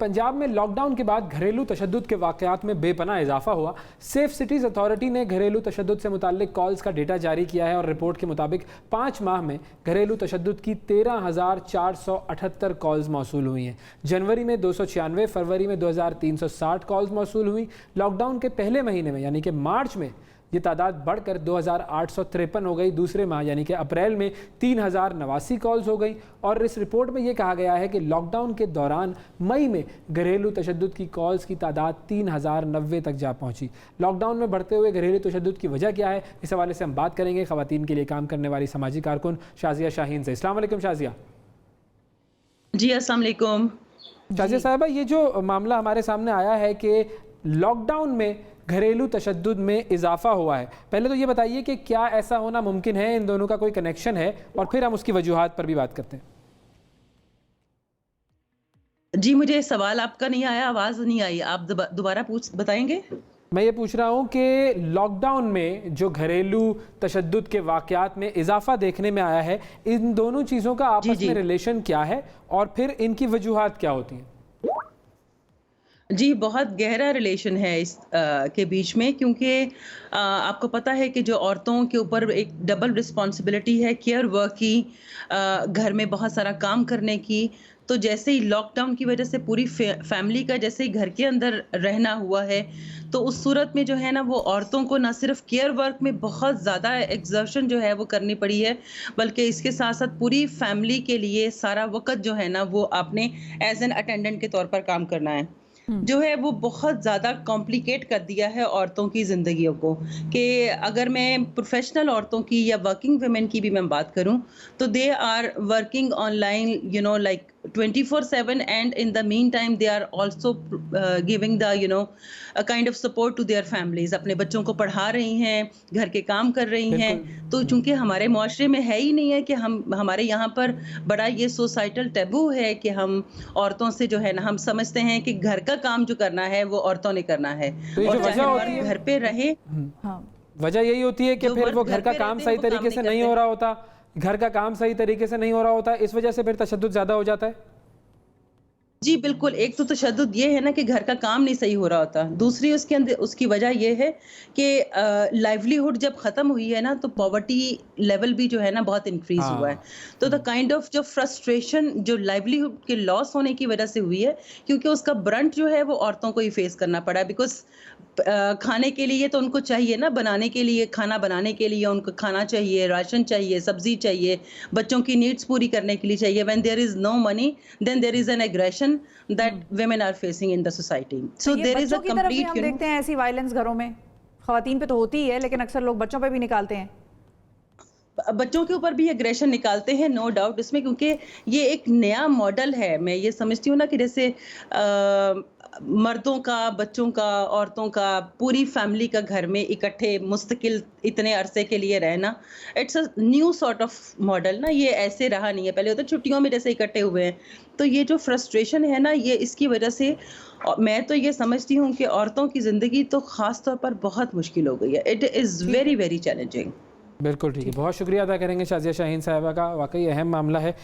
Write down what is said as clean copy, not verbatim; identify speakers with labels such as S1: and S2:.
S1: पंजाब में लॉकडाउन के बाद घरेलू तशद्दुद के वाक़यात में बेपनाह इजाफा हुआ। सेफ सिटीज़ अथॉरिटी ने घरेलू तशद्दुद से मुताल्लिक कॉल्स का डेटा जारी किया है और रिपोर्ट के मुताबिक 5 माह में घरेलू तशद्दुद की 13,478 कॉल्स मौसूल हुई हैं। जनवरी में 296, फरवरी में 2,360 कॉल्स मौसूल हुई। लॉकडाउन के पहले महीने में यानी कि मार्च में ये तादाद बढ़कर 2,853 हो गई। दूसरे माह यानी कि अप्रैल में 3,089 कॉल्स हो गई। और इस रिपोर्ट में ये कहा गया है कि लॉकडाउन के दौरान मई में घरेलू तशद्दुद की कॉल्स की तादाद 3,090 तक जा पहुंची। लॉकडाउन में बढ़ते हुए घरेलू तशद्दुद की वजह क्या है, इस हवाले से हम बात करेंगे ख़वातीन के लिए काम करने वाली समाजी कारकुन शाज़िया शाहीन से। अस्सलाम वालेकुम शाज़िया।
S2: जी अस्सलाम वालेकुम।
S1: शाज़िया साहिबा, ये जो मामला हमारे सामने आया है कि लॉकडाउन में घरेलू तशद्दुद में इजाफा हुआ है, पहले तो ये बताइए कि क्या ऐसा होना मुमकिन है, इन दोनों का कोई कनेक्शन है, और फिर हम उसकी वजूहात पर भी बात करते हैं।
S2: जी मुझे सवाल आपका नहीं आया, आवाज़ नहीं आई, आप दोबारा बताएंगे?
S1: मैं ये पूछ रहा हूँ कि लॉकडाउन में जो घरेलू तशद्दुद के वाक़यात में इजाफा देखने में आया है, इन दोनों चीज़ों का आपस में रिलेशन क्या है और फिर इनकी वजूहात क्या होती हैं?
S2: जी बहुत गहरा रिलेशन है इस के बीच में, क्योंकि आपको पता है कि जो औरतों के ऊपर एक डबल रिस्पॉन्सिबिलिटी है, केयर वर्क की, घर में बहुत सारा काम करने की। तो जैसे ही लॉकडाउन की वजह से पूरी फैमिली का जैसे ही घर के अंदर रहना हुआ है, तो उस सूरत में जो है ना, वो औरतों को ना सिर्फ केयर वर्क में बहुत ज़्यादा एक्सर्शन जो है वो करनी पड़ी है, बल्कि इसके साथ साथ पूरी फैमिली के लिए सारा वक्त जो है ना वो आपने एज एन अटेंडेंट के तौर पर काम करना है, जो है वो बहुत ज़्यादा कॉम्प्लिकेट कर दिया है औरतों की ज़िंदगियों को। कि अगर मैं प्रोफेशनल औरतों की या वर्किंग वुमेन की भी मैं बात करूं, तो they are working online, you know, like 24/7, and in the meantime they are also giving the, you know, a kind of support to their families। अपने बच्चों को पढ़ा रही हैं, घर के काम कर रही हैं। तो चूंकि हमारे मुआशरे में है ही नहीं है कि हमारे यहाँ पर बड़ा ये सोसाइटल टैबू है कि हम औरतों से जो है ना, हम समझते हैं कि घर का काम जो करना है वो औरतों ने करना है,
S1: तो
S2: और चाहे मर्द घर पे रहे।
S1: वजह यही होती है कि फिर वो घर का काम सही तरीके से नहीं हो रहा होता, घर का काम सही तरीके से नहीं हो रहा होता, इस वजह से फिर तशद्दुद ज़्यादा हो जाता है।
S2: जी बिल्कुल, एक तो तशद्दुद ये है ना कि घर का काम नहीं सही हो रहा होता, दूसरी उसके अंदर उसकी वजह ये है कि लाइवलीहुड जब ख़त्म हुई है ना, तो पॉवर्टी लेवल भी जो है ना बहुत इंक्रीज हुआ है। तो द काइंड ऑफ जो फ्रस्ट्रेशन जो लाइवलीहुड के लॉस होने की वजह से हुई है, क्योंकि उसका ब्रंट जो है वो औरतों को ही फेस करना पड़ा है। बिकॉज खाने के लिए तो उनको चाहिए ना, बनाने के लिए, खाना बनाने के लिए उनको खाना चाहिए, राशन चाहिए, सब्जी चाहिए, बच्चों की नीड्स पूरी करने के लिए चाहिए। When there is no money, then there is an aggression that women are facing in the society। So there is a complete,
S3: हम देखते हैं ऐसी वायलेंस घरों में, ख़वातीन पे तो होती ही है, लेकिन अक्सर लोग बच्चों पे भी निकालते हैं।
S2: बच्चों के ऊपर भी एग्रेशन निकालते हैं, नो डाउट इसमें, क्योंकि ये एक नया मॉडल है। मैं ये समझती हूँ ना कि जैसे मर्दों का, बच्चों का, औरतों का, पूरी फैमिली का घर में इकट्ठे मुस्तकिल इतने अरसे के लिए रहना, it's a new sort of model ना। ये ऐसे रहा नहीं है, पहले होता छुट्टियों में जैसे इकट्ठे हुए हैं। तो ये जो फ्रस्ट्रेशन है ना, ये इसकी वजह से मैं तो ये समझती हूँ कि औरतों की ज़िंदगी तो ख़ास तौर पर बहुत मुश्किल हो गई है। It is very very challenging.
S1: बिल्कुल ठीक है, बहुत शुक्रिया अदा करेंगे शाज़िया शाहीन साहिबा का, वाकई अहम मामला है।